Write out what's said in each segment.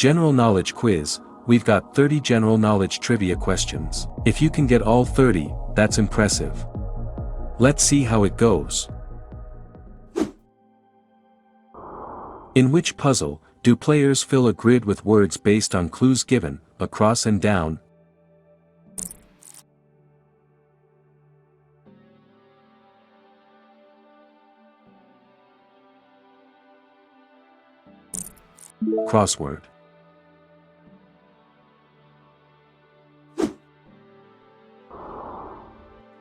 General knowledge quiz. We've got 30 general knowledge trivia questions. If you can get all 30, that's impressive. Let's see how it goes. In which puzzle do players fill a grid with words based on clues given, across and down? Crossword.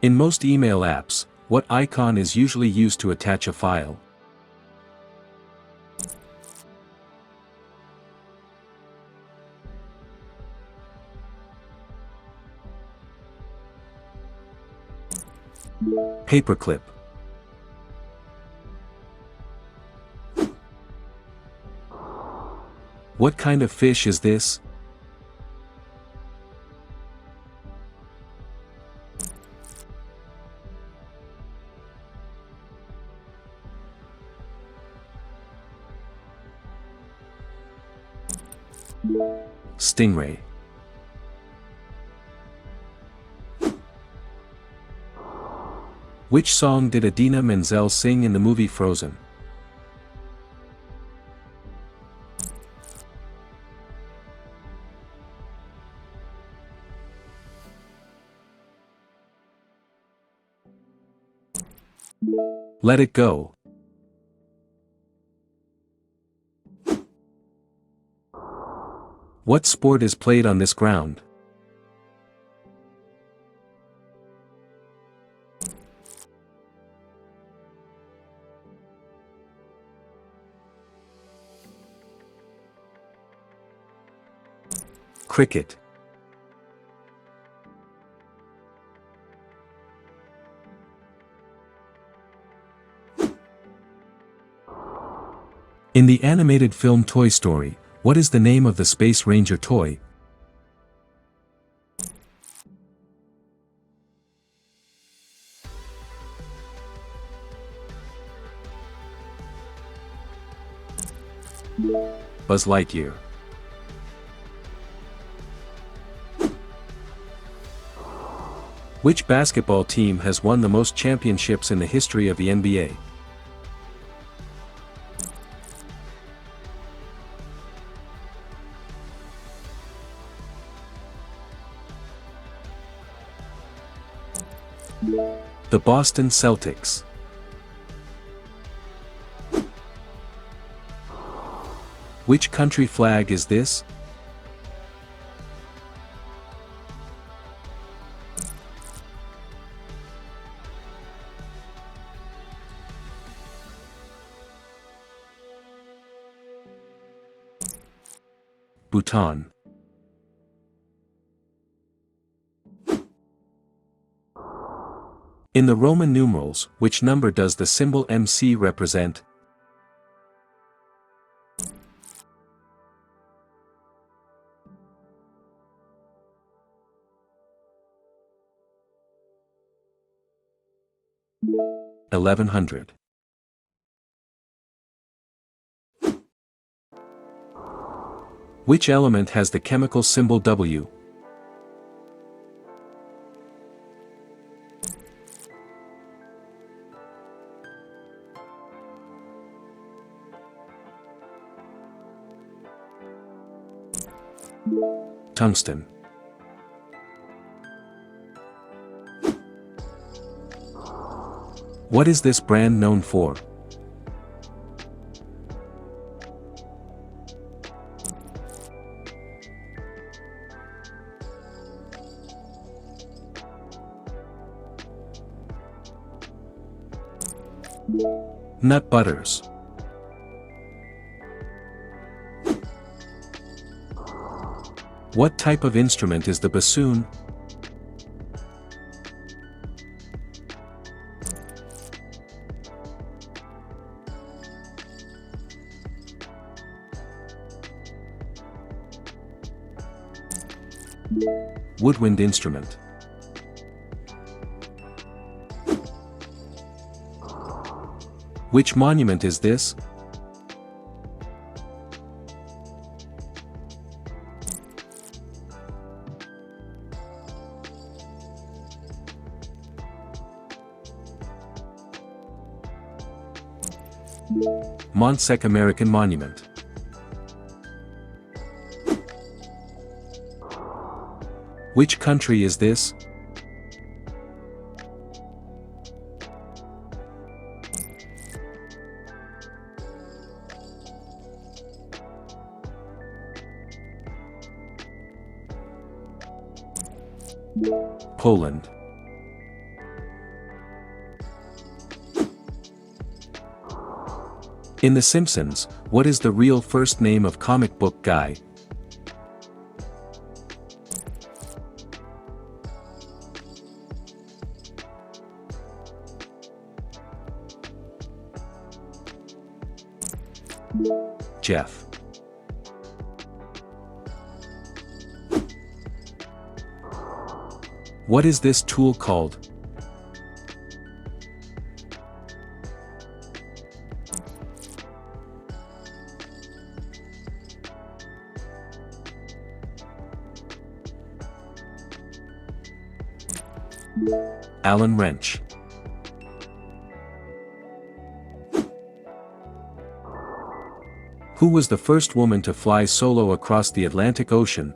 In most email apps, what icon is usually used to attach a file? Paperclip. What kind of fish is this? Stingray. Which song did Idina Menzel sing in the movie Frozen? Let It Go. What sport is played on this ground? Cricket. In the animated film Toy Story, what is the name of the Space Ranger toy? Buzz Lightyear. Which basketball team has won the most championships in the history of the NBA? The Boston Celtics. Which country flag is this? Bhutan. In the Roman numerals, which number does the symbol MC represent? (1100). Which element has the chemical symbol W? Tungsten. What is this brand known for? Nut butters. What type of instrument is the bassoon? Woodwind instrument. Which monument is this? Montsec American Monument. Which country is this? Poland. In The Simpsons, what is the real first name of comic book guy? Jeff. What is this tool called? Allen wrench. Who was the first woman to fly solo across the Atlantic Ocean?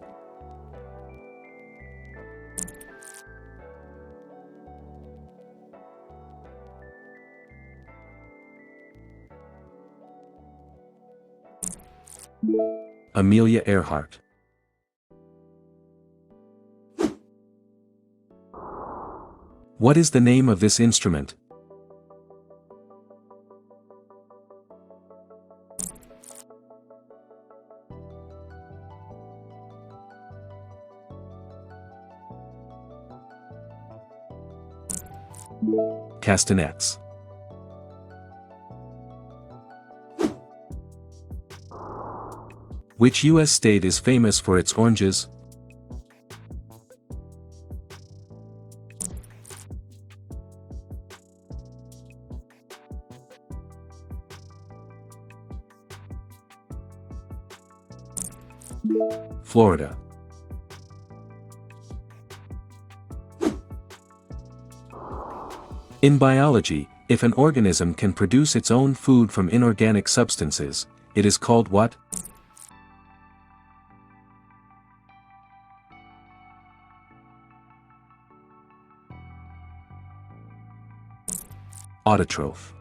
Amelia Earhart. What is the name of this instrument? Castanets. Which U.S. state is famous for its oranges? Florida. In biology, if an organism can produce its own food from inorganic substances, it is called what? Autotroph.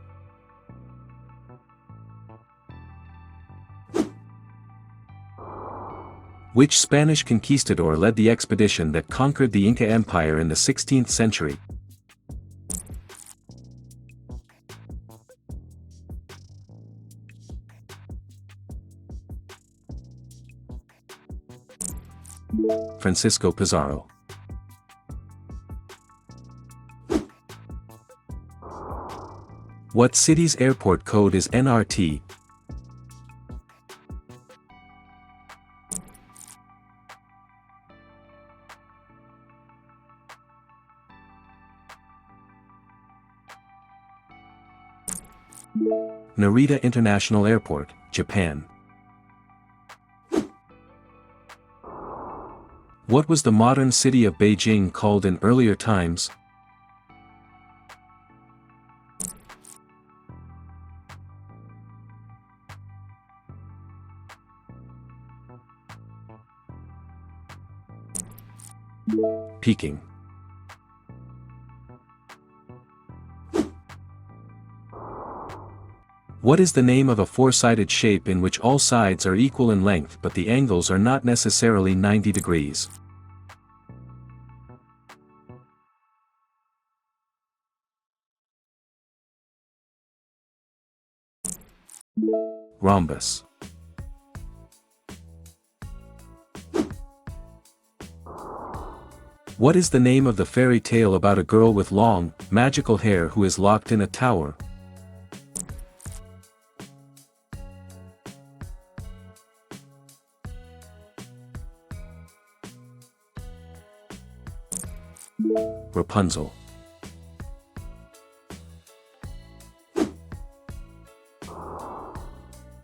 Which Spanish conquistador led the expedition that conquered the Inca Empire in the 16th century? Francisco Pizarro. What city's airport code is NRT? Narita International Airport, Japan. What was the modern city of Beijing called in earlier times? Peking. What is the name of a four-sided shape in which all sides are equal in length but the angles are not necessarily 90 degrees? Rhombus. What is the name of the fairy tale about a girl with long, magical hair who is locked in a tower? Rapunzel.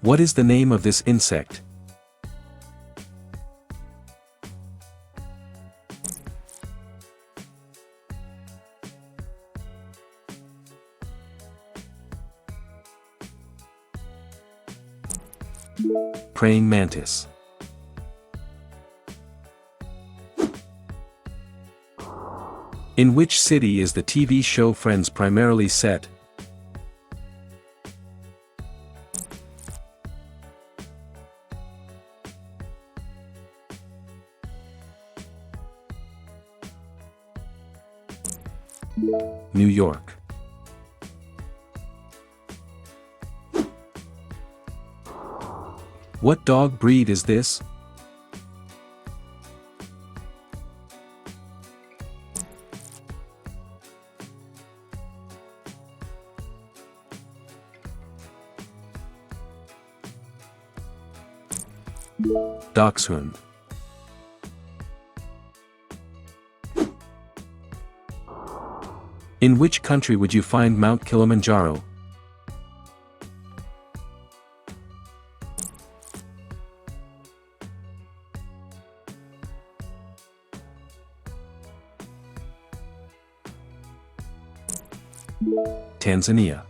What is the name of this insect? Praying mantis. In which city is the TV show Friends primarily set? New York. What dog breed is this? Dachshund. In which country would you find Mount Kilimanjaro? Tanzania.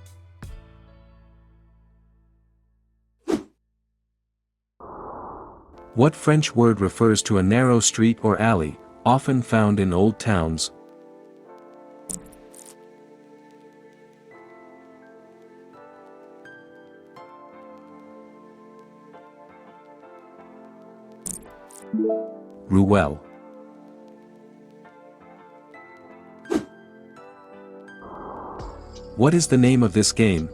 What French word refers to a narrow street or alley, often found in old towns? Ruelle. What is the name of this game?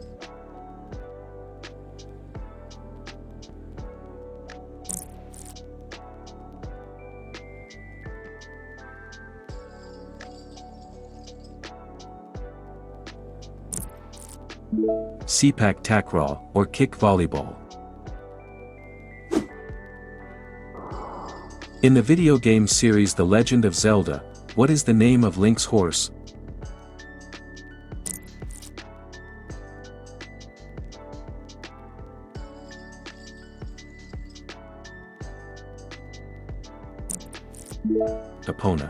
Sepak takraw, or kick volleyball. In the video game series The Legend of Zelda, what is the name of Link's horse? Epona.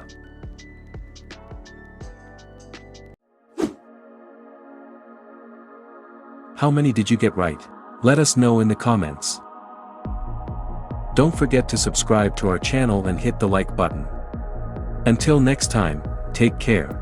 How many did you get right? Let us know in the comments. Don't forget to subscribe to our channel and hit the like button. Until next time, take care.